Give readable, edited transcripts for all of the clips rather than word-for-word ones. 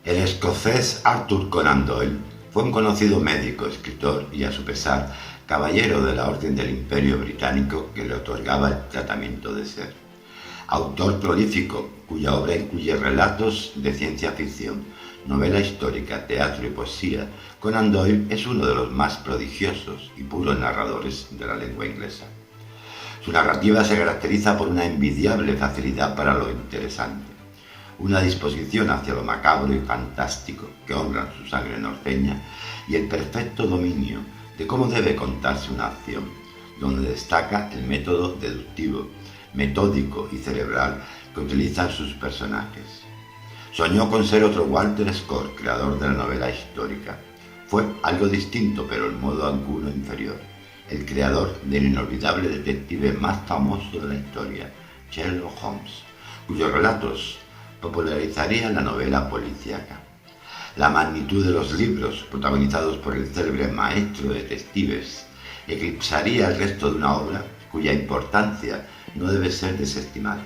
El escocés Arthur Conan Doyle fue un conocido médico, escritor y, a su pesar, caballero de la Orden del Imperio Británico que le otorgaba el tratamiento de ser. Autor prolífico, cuya obra incluye relatos de ciencia ficción, novela histórica, teatro y poesía, Conan Doyle es uno de los más prodigiosos y puros narradores de la lengua inglesa. Su narrativa se caracteriza por una envidiable facilidad para lo interesante, una disposición hacia lo macabro y fantástico que honran su sangre norteña y el perfecto dominio de cómo debe contarse una acción, donde destaca el método deductivo, metódico y cerebral que utilizan sus personajes. Soñó con ser otro Walter Scott, creador de la novela histórica. Fue algo distinto, pero en modo alguno inferior, el creador del inolvidable detective más famoso de la historia, Sherlock Holmes, cuyos relatos popularizarían la novela policíaca. La magnitud de los libros, protagonizados por el célebre maestro de detectives, eclipsaría el resto de una obra cuya importancia no debe ser desestimada.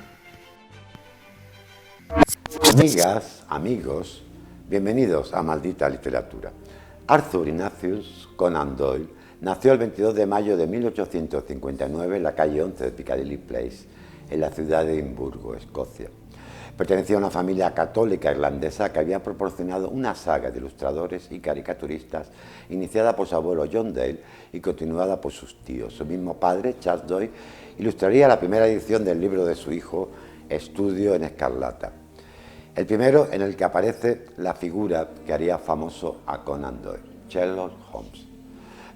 Amigas, amigos, bienvenidos a Maldita Literatura. Arthur Ignatius Conan Doyle nació el 22 de mayo de 1859 en la calle 11 de Piccadilly Place, en la ciudad de Edimburgo, Escocia. Pertenecía a una familia católica irlandesa que había proporcionado una saga de ilustradores y caricaturistas iniciada por su abuelo John Doyle y continuada por sus tíos. Su mismo padre, Charles Doyle, ilustraría la primera edición del libro de su hijo, Estudio en Escarlata. El primero en el que aparece la figura que haría famoso a Conan Doyle, Sherlock Holmes.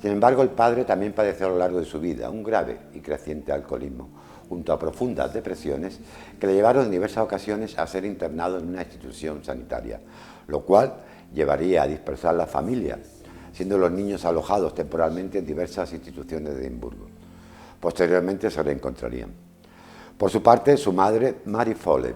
Sin embargo, el padre también padeció a lo largo de su vida un grave y creciente alcoholismo, junto a profundas depresiones que le llevaron en diversas ocasiones a ser internado en una institución sanitaria, lo cual llevaría a dispersar la familia, siendo los niños alojados temporalmente en diversas instituciones de Edimburgo. Posteriormente se reencontrarían. Por su parte, su madre, Mary Foley,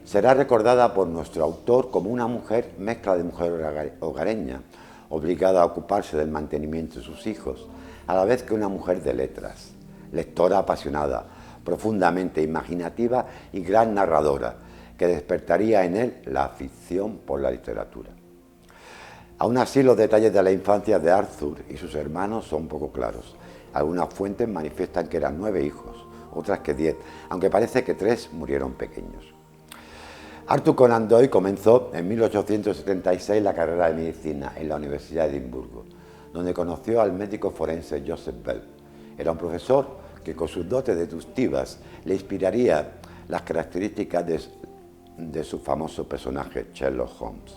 será recordada por nuestro autor como una mujer mezcla de mujer hogareña, obligada a ocuparse del mantenimiento de sus hijos, a la vez que una mujer de letras, lectora apasionada, profundamente imaginativa y gran narradora, que despertaría en él la afición por la literatura. Aún así, los detalles de la infancia de Arthur y sus hermanos son poco claros. Algunas fuentes manifiestan que eran 9 hijos, otras que 10, aunque parece que 3 murieron pequeños. Arthur Conan Doyle comenzó en 1876 la carrera de medicina en la Universidad de Edimburgo, donde conoció al médico forense Joseph Bell. Era un profesor que con sus dotes deductivas le inspiraría las características de su famoso personaje Sherlock Holmes.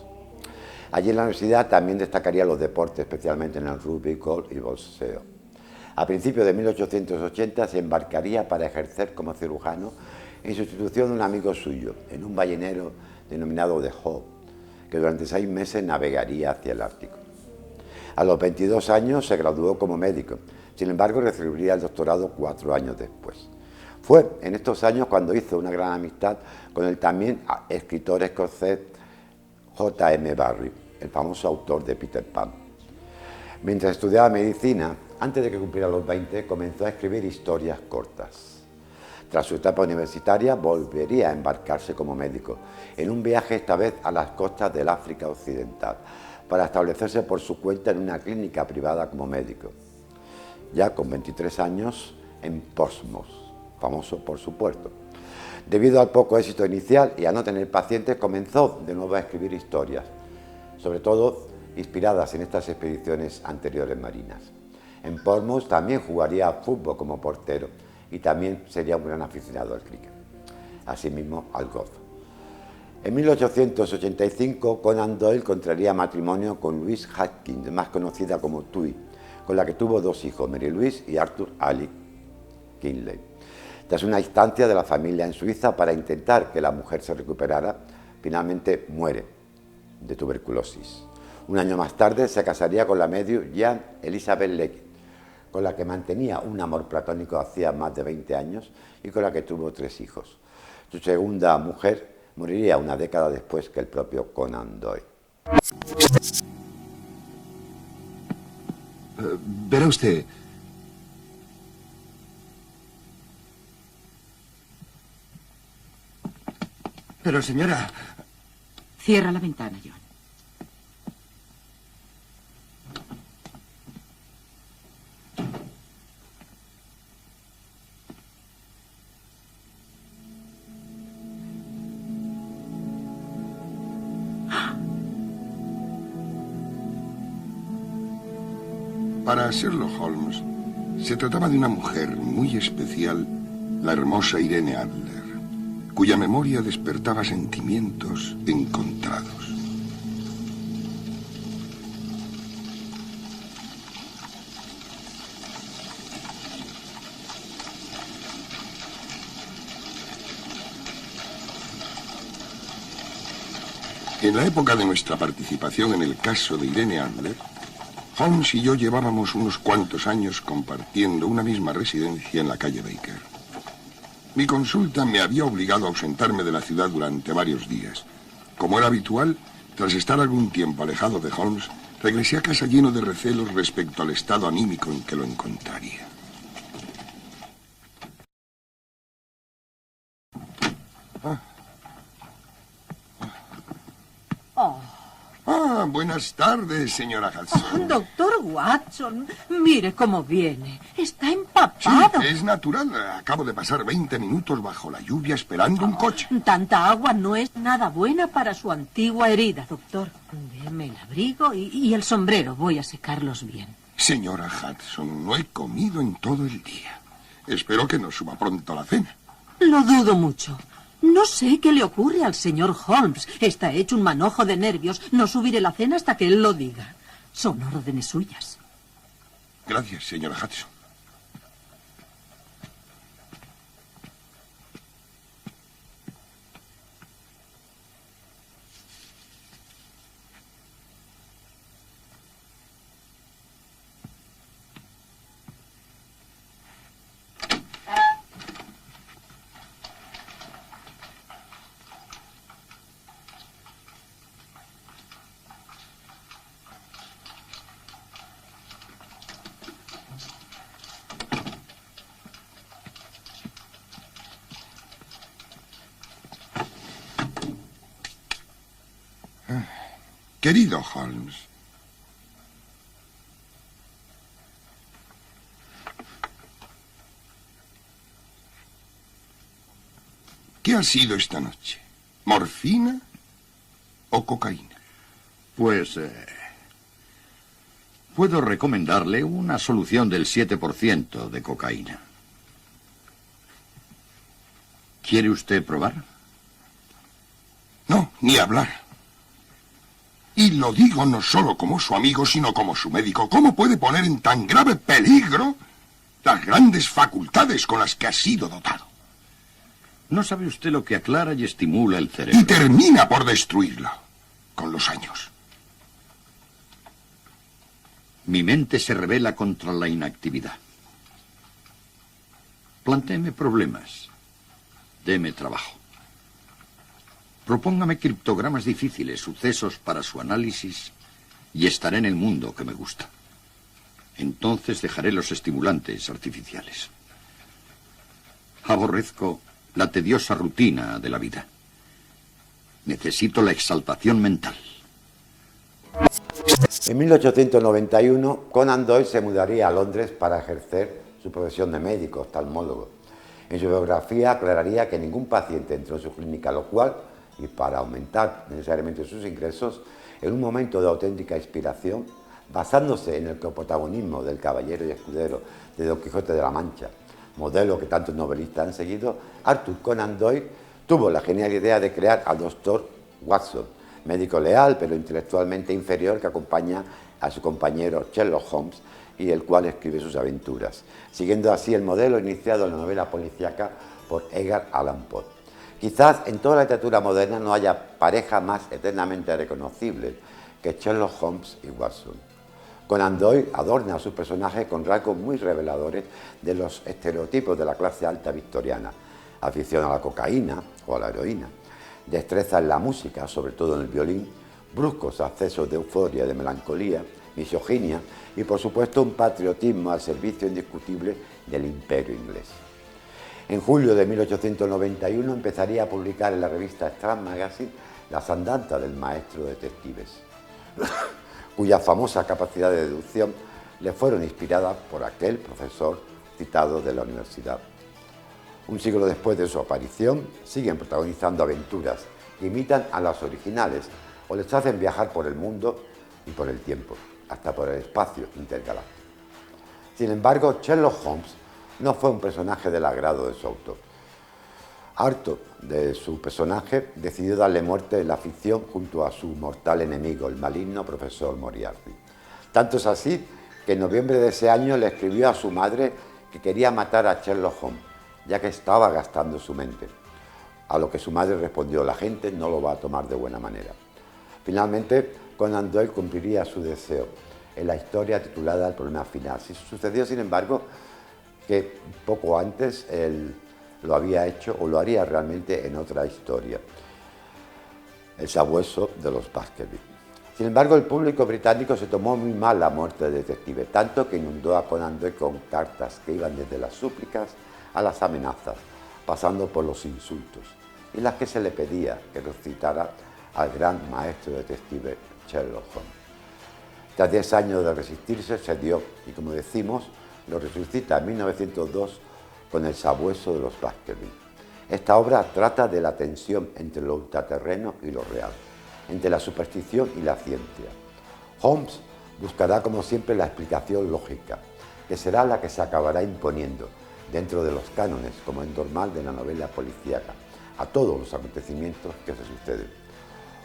Allí en la universidad también destacaría los deportes, especialmente en el rugby, golf y boxeo. A principios de 1880 se embarcaría para ejercer como cirujano en sustitución de un amigo suyo, en un ballenero denominado The Hope, que durante 6 meses navegaría hacia el Ártico. A los 22 años se graduó como médico, sin embargo recibiría el doctorado 4 años después. Fue en estos años cuando hizo una gran amistad con el también escritor escocés J.M. Barrie, el famoso autor de Peter Pan. Mientras estudiaba medicina, antes de que cumpliera los 20, comenzó a escribir historias cortas. Tras su etapa universitaria, volvería a embarcarse como médico, en un viaje esta vez a las costas del África Occidental, para establecerse por su cuenta en una clínica privada como médico. Ya con 23 años, en Portsmouth, famoso por su puerto. Debido al poco éxito inicial y a no tener pacientes, comenzó de nuevo a escribir historias, sobre todo inspiradas en estas expediciones anteriores marinas. En Portsmouth también jugaría a fútbol como portero y también sería un gran aficionado al cricket, asimismo al golf. En 1885, Conan Doyle contraería matrimonio con Louise Hopkins, más conocida como Tui, con la que tuvo 2 hijos, Mary Louise y Arthur Ali Kinley. Tras una instancia de la familia en Suiza para intentar que la mujer se recuperara, finalmente muere de tuberculosis. Un año más tarde se casaría con la medium Jean Elizabeth Lecky, con la que mantenía un amor platónico hacía más de 20 años y con la que tuvo 3 hijos. Su segunda mujer moriría una década después que el propio Conan Doyle. Verá usted. Pero señora... Cierra la ventana, John. Para Sherlock Holmes, se trataba de una mujer muy especial, la hermosa Irene Adler, cuya memoria despertaba sentimientos encontrados. En la época de nuestra participación en el caso de Irene Adler, Holmes y yo llevábamos unos cuantos años compartiendo una misma residencia en la calle Baker. Mi consulta me había obligado a ausentarme de la ciudad durante varios días. Como era habitual, tras estar algún tiempo alejado de Holmes, regresé a casa lleno de recelos respecto al estado anímico en que lo encontraría. Buenas tardes, señora Hudson. Doctor Watson, mire cómo viene. Está empapado. Sí, es natural. Acabo de pasar 20 minutos bajo la lluvia esperando un coche. Tanta agua no es nada buena para su antigua herida, doctor. Deme el abrigo y el sombrero. Voy a secarlos bien. Señora Hudson, no he comido en todo el día. Espero que nos suba pronto la cena. Lo dudo mucho. No sé qué le ocurre al señor Holmes. Está hecho un manojo de nervios. No subiré la cena hasta que él lo diga. Son órdenes suyas. Gracias, señora Hudson. Querido Holmes, ¿qué ha sido esta noche? ¿Morfina o cocaína? Pues puedo recomendarle una solución del 7% de cocaína. ¿Quiere usted probar? No, ni hablar. Y lo digo no solo como su amigo, sino como su médico. ¿Cómo puede poner en tan grave peligro las grandes facultades con las que ha sido dotado? No sabe usted lo que aclara y estimula el cerebro. Y termina por destruirlo con los años. Mi mente se rebela contra la inactividad. Plantéeme problemas. Deme trabajo. Propóngame criptogramas difíciles, sucesos para su análisis, y estaré en el mundo que me gusta. Entonces dejaré los estimulantes artificiales. Aborrezco la tediosa rutina de la vida. Necesito la exaltación mental. En 1891, Conan Doyle se mudaría a Londres para ejercer su profesión de médico, oftalmólogo. En su biografía aclararía que ningún paciente entró en su clínica, lo cual, y para aumentar necesariamente sus ingresos, en un momento de auténtica inspiración, basándose en el coprotagonismo del caballero y escudero de Don Quijote de la Mancha, modelo que tantos novelistas han seguido, Arthur Conan Doyle tuvo la genial idea de crear al Dr. Watson, médico leal pero intelectualmente inferior que acompaña a su compañero Sherlock Holmes y el cual escribe sus aventuras, siguiendo así el modelo iniciado en la novela policíaca por Edgar Allan Poe. Quizás en toda la literatura moderna no haya pareja más eternamente reconocible que Sherlock Holmes y Watson. Conan Doyle adorna a su personaje con rasgos muy reveladores de los estereotipos de la clase alta victoriana: afición a la cocaína o a la heroína, destreza en la música, sobre todo en el violín, bruscos accesos de euforia, de melancolía, misoginia y, por supuesto, un patriotismo al servicio indiscutible del imperio inglés. En julio de 1891 empezaría a publicar en la revista Strand Magazine Las andanzas del maestro de detectives, cuya famosa capacidad de deducción le fueron inspiradas por aquel profesor citado de la universidad. Un siglo después de su aparición, siguen protagonizando aventuras que imitan a las originales o les hacen viajar por el mundo y por el tiempo, hasta por el espacio intergaláctico. Sin embargo, Sherlock Holmes no fue un personaje del agrado de su autor. Harto de su personaje, decidió darle muerte en la ficción junto a su mortal enemigo, el maligno profesor Moriarty. Tanto es así que en noviembre de ese año le escribió a su madre que quería matar a Sherlock Holmes, ya que estaba gastando su mente. A lo que su madre respondió: la gente no lo va a tomar de buena manera. Finalmente, Conan Doyle cumpliría su deseo en la historia titulada El problema final. Sucedió, sin embargo, que poco antes él lo había hecho o lo haría realmente en otra historia, El sabueso de los Baskerville. Sin embargo, el público británico se tomó muy mal la muerte del detective, tanto que inundó a Conan Doyle con cartas que iban desde las súplicas a las amenazas, pasando por los insultos, en las que se le pedía que resucitara al gran maestro detective Sherlock Holmes. Tras 10 años de resistirse, se dio, y como decimos, lo resucita en 1902 con El sabueso de los Baskerville. Esta obra trata de la tensión entre lo ultraterreno y lo real, entre la superstición y la ciencia. Holmes buscará, como siempre, la explicación lógica, que será la que se acabará imponiendo dentro de los cánones, como es normal de la novela policíaca, a todos los acontecimientos que se suceden.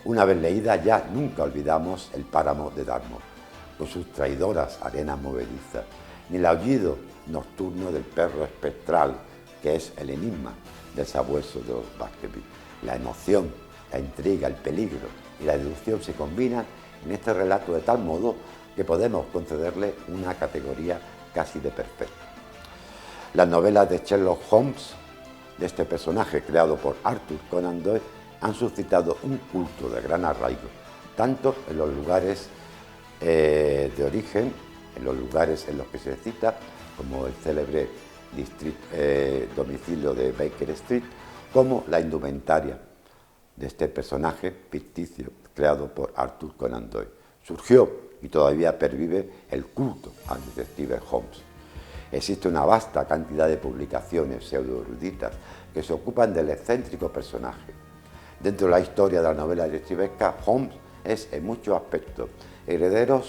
Una vez leída, ya nunca olvidamos el páramo de Dartmoor, con sus traidoras arenas movedizas, ni el aullido nocturno del perro espectral, que es el enigma del sabueso de los Baskerville. La emoción, la intriga, el peligro y la deducción se combinan en este relato de tal modo que podemos concederle una categoría casi de perfecto. Las novelas de Sherlock Holmes, de este personaje creado por Arthur Conan Doyle, han suscitado un culto de gran arraigo, tanto en los lugares de origen, en los lugares en los que se cita, como el célebre domicilio de Baker Street, como la indumentaria de este personaje ficticio creado por Arthur Conan Doyle. Surgió y todavía pervive el culto al detective Holmes. Existe una vasta cantidad de publicaciones pseudoeruditas que se ocupan del excéntrico personaje. Dentro de la historia de la novela detectivesca, Holmes es en muchos aspectos heredero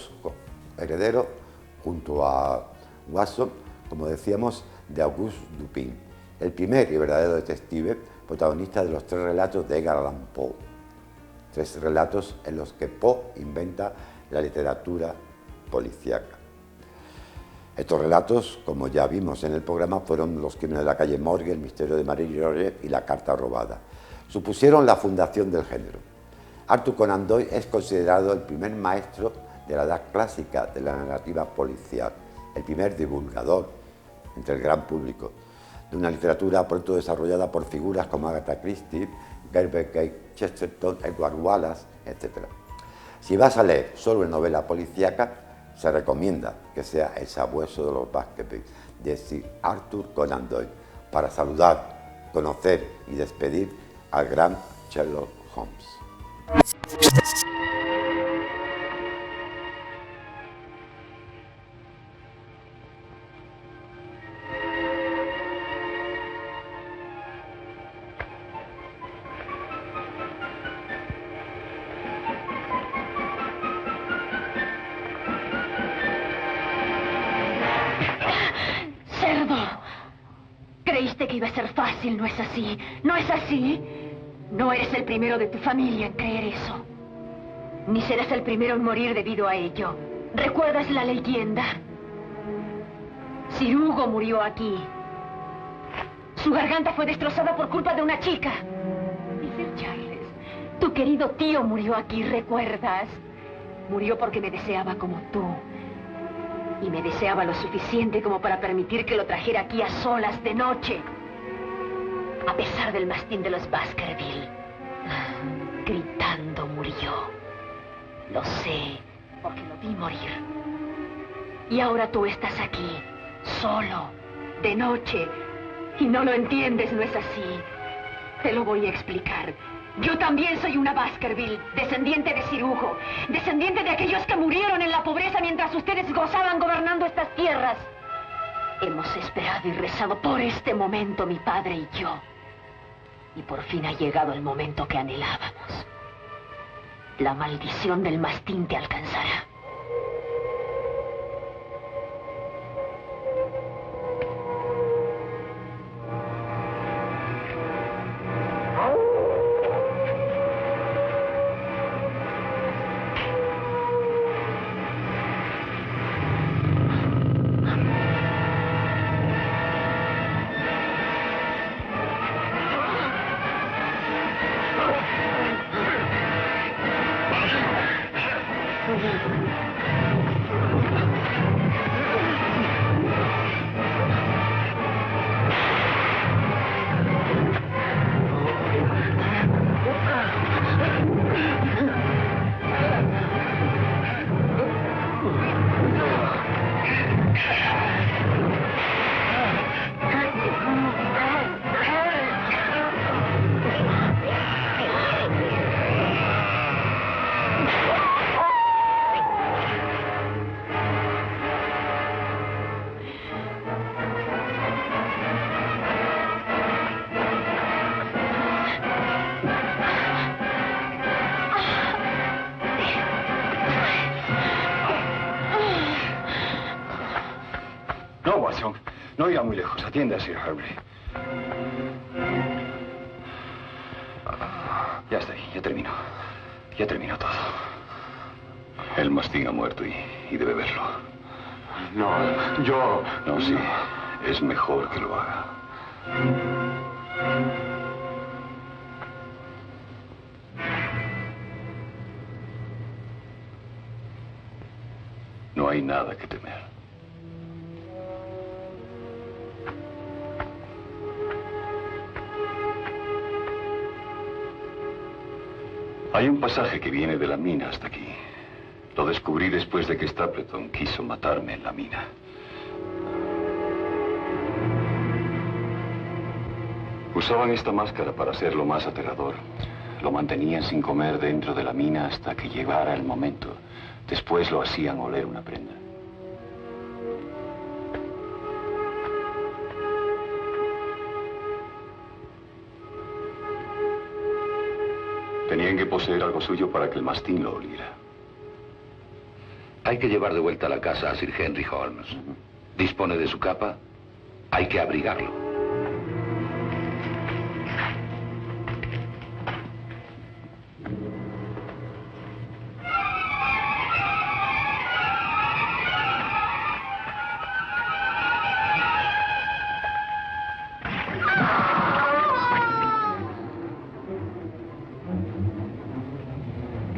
junto a Watson, como decíamos, de Auguste Dupin, el primer y verdadero detective protagonista de los 3 relatos de Edgar Allan Poe. 3 relatos en los que Poe inventa la literatura policíaca. Estos relatos, como ya vimos en el programa, fueron Los crímenes de la calle Morgue, El misterio de Marie Laure y La carta robada. Supusieron la fundación del género. Arthur Conan Doyle es considerado el primer maestro de la edad clásica de la narrativa policial, el primer divulgador entre el gran público de una literatura pronto desarrollada por figuras como Agatha Christie, Herbert K. Chesterton, Edward Wallace, etc. Si vas a leer solo en novela policíaca, se recomienda que sea El sabueso de los Baskerville, de Sir Arthur Conan Doyle, para saludar, conocer y despedir al gran Sherlock Holmes. Creíste que iba a ser fácil, ¿no es así? ¿No es así? No eres el primero de tu familia en creer eso. Ni serás el primero en morir debido a ello. ¿Recuerdas la leyenda? Sir Hugo murió aquí. Su garganta fue destrozada por culpa de una chica. Y Sir Charles, tu querido tío, murió aquí, ¿recuerdas? Murió porque me deseaba como tú. Y me deseaba lo suficiente como para permitir que lo trajera aquí a solas de noche. A pesar del mastín de los Baskerville. Gritando murió. Lo sé, porque lo vi morir. Y ahora tú estás aquí, solo, de noche, Y no lo entiendes, ¿no es así? Te lo voy a explicar. Yo también soy una Baskerville, descendiente de cirujo, descendiente de aquellos que murieron en la pobreza mientras ustedes gozaban gobernando estas tierras. Hemos esperado y rezado por este momento, mi padre y yo. Y por fin ha llegado el momento que anhelábamos. La maldición del mastín te alcanzará. No, Watson, no irá muy lejos. Atiende a Sir Henry. Ya está ahí, ya terminó. Ya terminó todo. El mastín ha muerto y debe verlo. No, yo... No, sí. Es mejor que lo haga. No hay nada que temer. Hay un pasaje que viene de la mina hasta aquí. Lo descubrí después de que Stapleton quiso matarme en la mina. Usaban esta máscara para hacerlo más aterrador. Lo mantenían sin comer dentro de la mina hasta que llegara el momento. Después lo hacían oler una prenda. Tenían que poseer algo suyo para que el mastín lo oliera. Hay que llevar de vuelta a la casa a Sir Henry Holmes. Dispone de su capa. Hay que abrigarlo.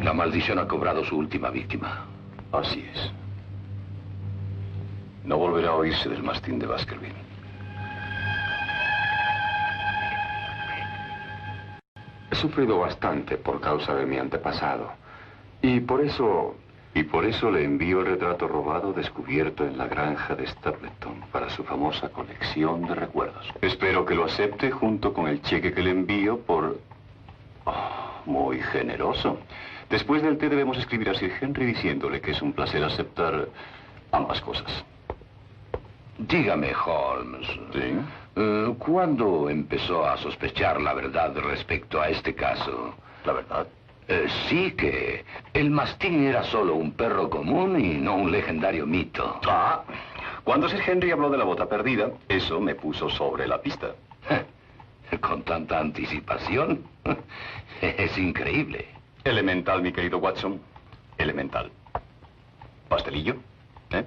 La maldición ha cobrado su última víctima. Así es. No volverá a oírse del mastín de Baskerville. He sufrido bastante por causa de mi antepasado. Y por eso le envío el retrato robado descubierto en la granja de Stapleton para su famosa colección de recuerdos. Espero que lo acepte junto con el cheque que le envío por... Oh, muy generoso. Después del té debemos escribir a Sir Henry diciéndole que es un placer aceptar ambas cosas. Dígame, Holmes. ¿Sí? ¿Cuándo empezó a sospechar la verdad respecto a este caso? ¿La verdad? Sí, que el mastín era solo un perro común y no un legendario mito. Ah, cuando Sir Henry habló de la bota perdida, eso me puso sobre la pista. ¿Con tanta anticipación? Es increíble. Elemental, mi querido Watson. Elemental. ¿Pastelillo? ¿Eh?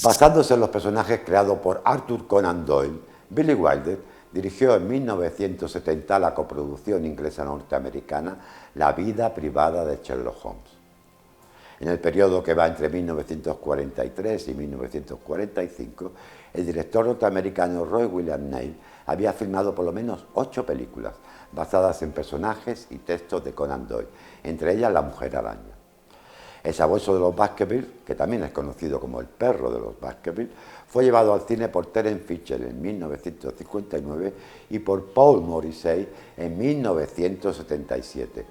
Basándose en los personajes creados por Arthur Conan Doyle, Billy Wilder dirigió en 1970 la coproducción inglesa-norteamericana La vida privada de Sherlock Holmes. En el periodo que va entre 1943 y 1945, el director norteamericano Roy William Neill había filmado por lo menos 8 películas basadas en personajes y textos de Conan Doyle, entre ellas La mujer araña. El sabueso de los Baskerville, que también es conocido como el perro de los Baskerville, fue llevado al cine por Terence Fisher en 1959 y por Paul Morrissey en 1977.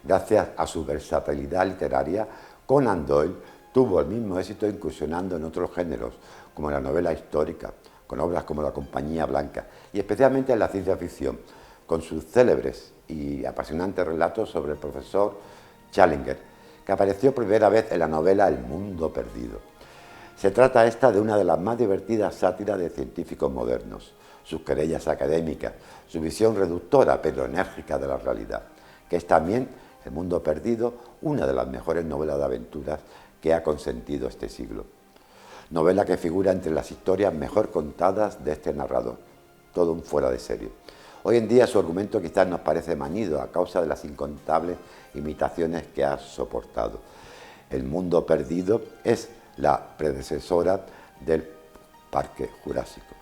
Gracias a su versatilidad literaria, Conan Doyle tuvo el mismo éxito incursionando en otros géneros, como la novela histórica, con obras como La Compañía Blanca, y especialmente en la ciencia ficción, con sus célebres y apasionantes relatos sobre el profesor Challenger, que apareció por primera vez en la novela El Mundo Perdido. Se trata esta de una de las más divertidas sátiras de científicos modernos, sus querellas académicas, su visión reductora pero enérgica de la realidad, que es también El Mundo Perdido, una de las mejores novelas de aventuras que ha consentido este siglo. Novela que figura entre las historias mejor contadas de este narrador, todo un fuera de serie. Hoy en día su argumento quizás nos parece manido a causa de las incontables imitaciones que ha soportado. El Mundo Perdido es la predecesora del Parque Jurásico.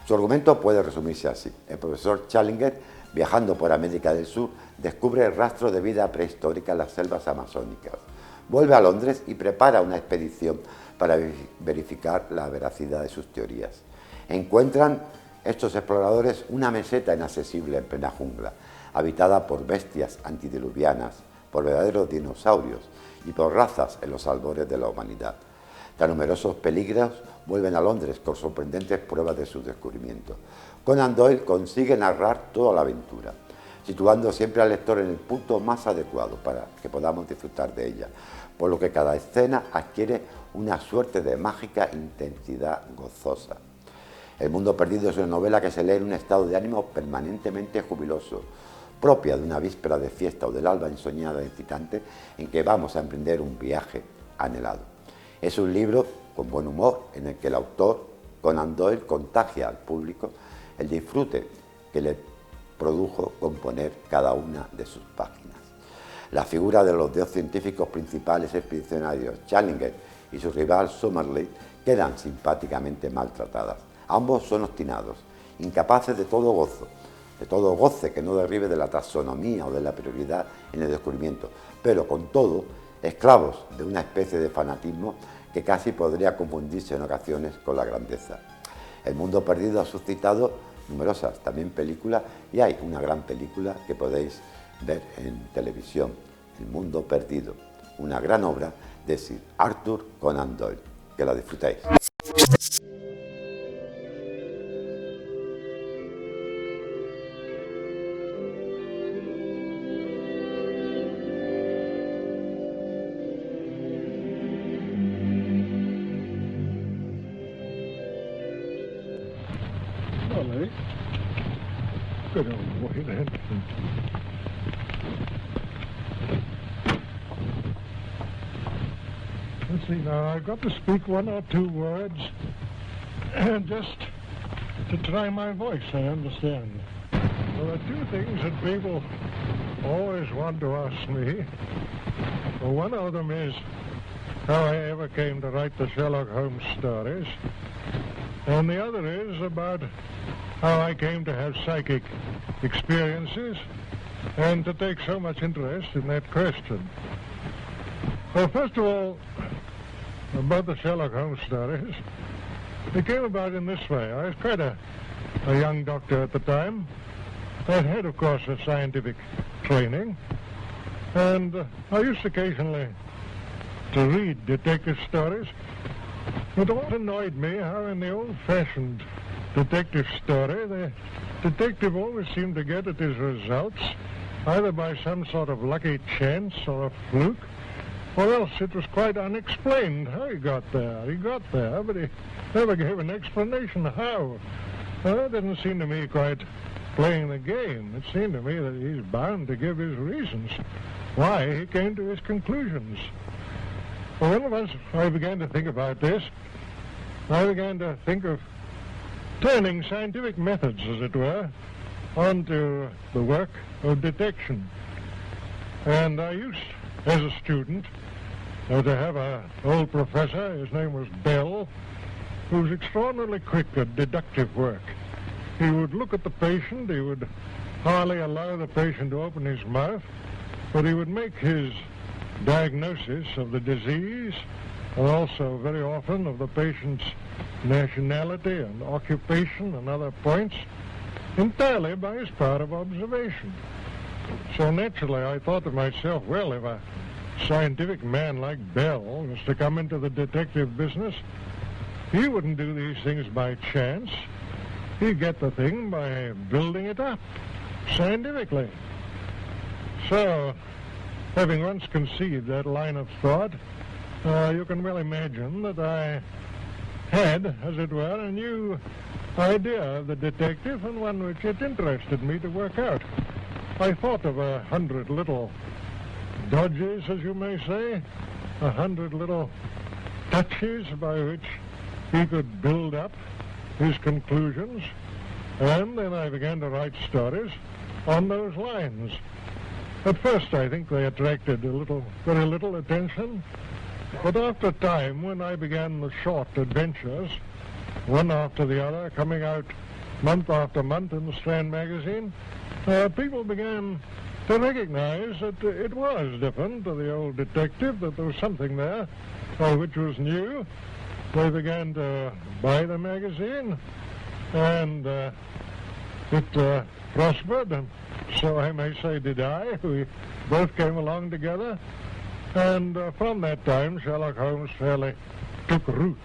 Su argumento puede resumirse así. El profesor Challenger, viajando por América del Sur, descubre el rastro de vida prehistórica en las selvas amazónicas. Vuelve a Londres y prepara una expedición para verificar la veracidad de sus teorías. Encuentran estos exploradores una meseta inaccesible en plena jungla, habitada por bestias antidiluvianas, por verdaderos dinosaurios y por razas en los albores de la humanidad. Tan numerosos peligros vuelven a Londres con sorprendentes pruebas de sus descubrimientos. Conan Doyle consigue narrar toda la aventura, situando siempre al lector en el punto más adecuado para que podamos disfrutar de ella, por lo que cada escena adquiere una suerte de mágica intensidad gozosa. El Mundo Perdido es una novela que se lee en un estado de ánimo permanentemente jubiloso, propia de una víspera de fiesta o del alba ensoñada e incitante en que vamos a emprender un viaje anhelado. Es un libro con buen humor en el que el autor, Conan Doyle, contagia al público el disfrute que le produjo componer cada una de sus páginas. La figura de los dos científicos principales expedicionarios, Challenger y su rival Summerlee, quedan simpáticamente maltratadas. Ambos son obstinados, incapaces de todo goce que no derribe de la taxonomía o de la prioridad en el descubrimiento, pero con todo, esclavos de una especie de fanatismo que casi podría confundirse en ocasiones con la grandeza. El Mundo Perdido ha suscitado numerosas también películas y hay una gran película que podéis ver en televisión, El Mundo Perdido, una gran obra de Sir Arthur Conan Doyle. Que la disfrutéis. Good old boy, then. Let's see now, I've got to speak one or two words, and just to try my voice, I understand. There are two things that people always want to ask me. Well, one of them is how I ever came to write the Sherlock Holmes stories, and the other is about how I came to have psychic experiences and to take so much interest in that question. Well, first of all, about the Sherlock Holmes stories, it came about in this way. I was quite a young doctor at the time. I had, of course, a scientific training, and I used occasionally to read detective stories. It always annoyed me how in the old-fashioned detective story, the detective always seemed to get at his results either by some sort of lucky chance or a fluke, or else it was quite unexplained how he got there. He got there, but he never gave an explanation how. Well, that didn't seem to me quite playing the game. It seemed to me that he's bound to give his reasons why he came to his conclusions. Well, once I began to think about this, I began to think of turning scientific methods, as it were, onto the work of detection. And I used, as a student, to have an old professor, his name was Bell, who was extraordinarily quick at deductive work. He would look at the patient, he would hardly allow the patient to open his mouth, but he would make his diagnosis of the disease, and also very often of the patient's nationality and occupation and other points, entirely by his power of observation. So naturally I thought to myself, well, if a scientific man like Bell was to come into the detective business, he wouldn't do these things by chance. He'd get the thing by building it up scientifically. So, having once conceived that line of thought, you can well imagine that I had, as it were, a new idea of the detective, and one which it interested me to work out. I thought of 100 little dodges, as you may say, 100 little touches by which he could build up his conclusions, and then I began to write stories on those lines. At first I think they attracted very little attention, but after time, when I began the short adventures, one after the other, coming out month after month in the Strand magazine, people began to recognize that it was different to the old detective, that there was something there which was new. They began to buy the magazine, and it prospered, and so I may say did I. We both came along together, and from that time Sherlock Holmes fairly took root.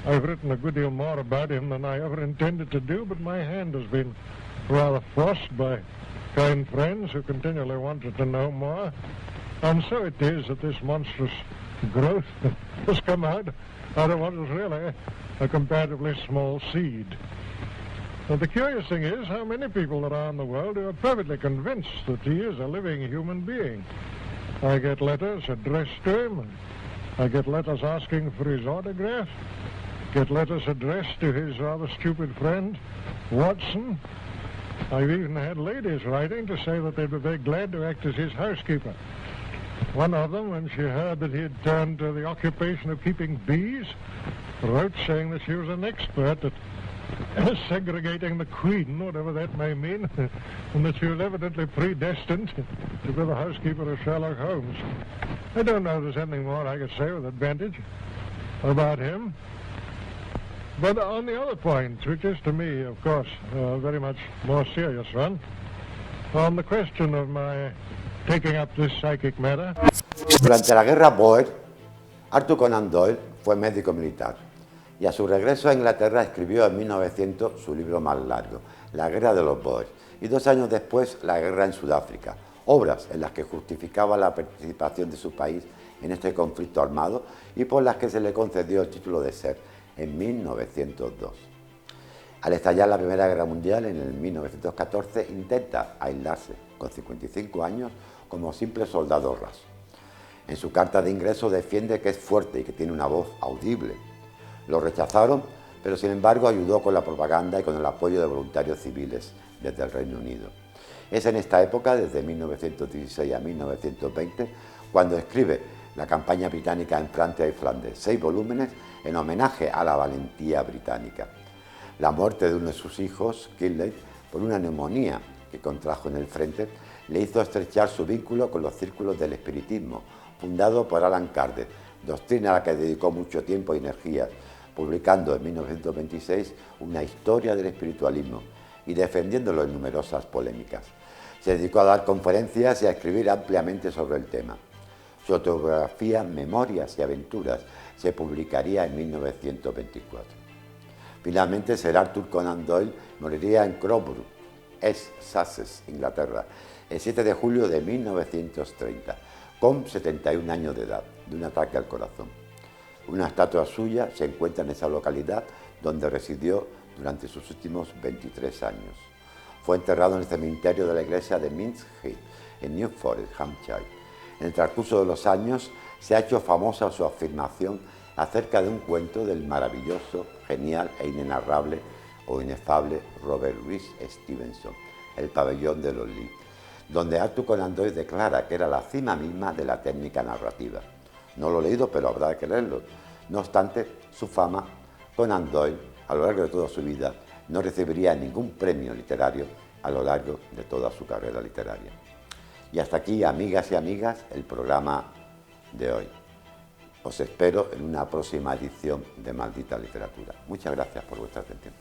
I've written a good deal more about him than I ever intended to do, but my hand has been rather forced by kind friends who continually wanted to know more. And so it is that this monstrous growth has come out of what was really a comparatively small seed. But the curious thing is how many people there are in the world who are perfectly convinced that he is a living human being. I get letters addressed to him, and I get letters asking for his autograph, get letters addressed to his rather stupid friend, Watson. I've even had ladies writing to say that they'd be very glad to act as his housekeeper. One of them, when she heard that he had turned to the occupation of keeping bees, wrote saying that she was an expert at segregating the queen, whatever that may mean, and that she was evidently predestined to be the housekeeper of Sherlock Holmes. I don't know if there's anything more I could say with advantage about him. But on the other point, which is to me, of course, a very much more serious one, on the question of my taking up this psychic matter. Durante la guerra Boer, Arthur Conan Doyle fue médico militar y a su regreso a Inglaterra escribió en 1900 su libro más largo, La guerra de los Boers, y 2 años después, La guerra en Sudáfrica, obras en las que justificaba la participación de su país en este conflicto armado y por las que se le concedió el título de ser en 1902. Al estallar la Primera Guerra Mundial en el 1914, intenta aislarse con 55 años como simple soldado raso. En su carta de ingreso defiende que es fuerte y que tiene una voz audible. Lo rechazaron, pero sin embargo ayudó con la propaganda y con el apoyo de voluntarios civiles desde el Reino Unido. Es en esta época, desde 1916 a 1920, cuando escribe La campaña británica en Francia y Flandes, 6 volúmenes en homenaje a la valentía británica. La muerte de uno de sus hijos, Kinley, por una neumonía que contrajo en el frente, le hizo estrechar su vínculo con los círculos del espiritismo, fundado por Allan Kardec, doctrina a la que dedicó mucho tiempo y energías, publicando en 1926 una historia del espiritualismo y defendiéndolo en numerosas polémicas. Se dedicó a dar conferencias y a escribir ampliamente sobre el tema. Su autobiografía Memorias y Aventuras se publicaría en 1924. Finalmente, Sir Arthur Conan Doyle moriría en Crowborough, East Sussex, Inglaterra, el 7 de julio de 1930, con 71 años de edad, de un ataque al corazón. Una estatua suya se encuentra en esa localidad donde residió durante sus últimos 23 años. Fue enterrado en el cementerio de la iglesia de Minster Hill, en New Forest, Hampshire. En el transcurso de los años se ha hecho famosa su afirmación acerca de un cuento del maravilloso, genial e inenarrable o inefable Robert Louis Stevenson, El pabellón de los Lee, donde Arthur Conan Doyle declara que era la cima misma de la técnica narrativa. No lo he leído, pero habrá que leerlo. No obstante, su fama, Conan Doyle, a lo largo de toda su vida, no recibiría ningún premio literario a lo largo de toda su carrera literaria. Y hasta aquí, amigas y amigas, el programa de hoy. Os espero en una próxima edición de Maldita Literatura. Muchas gracias por vuestra atención.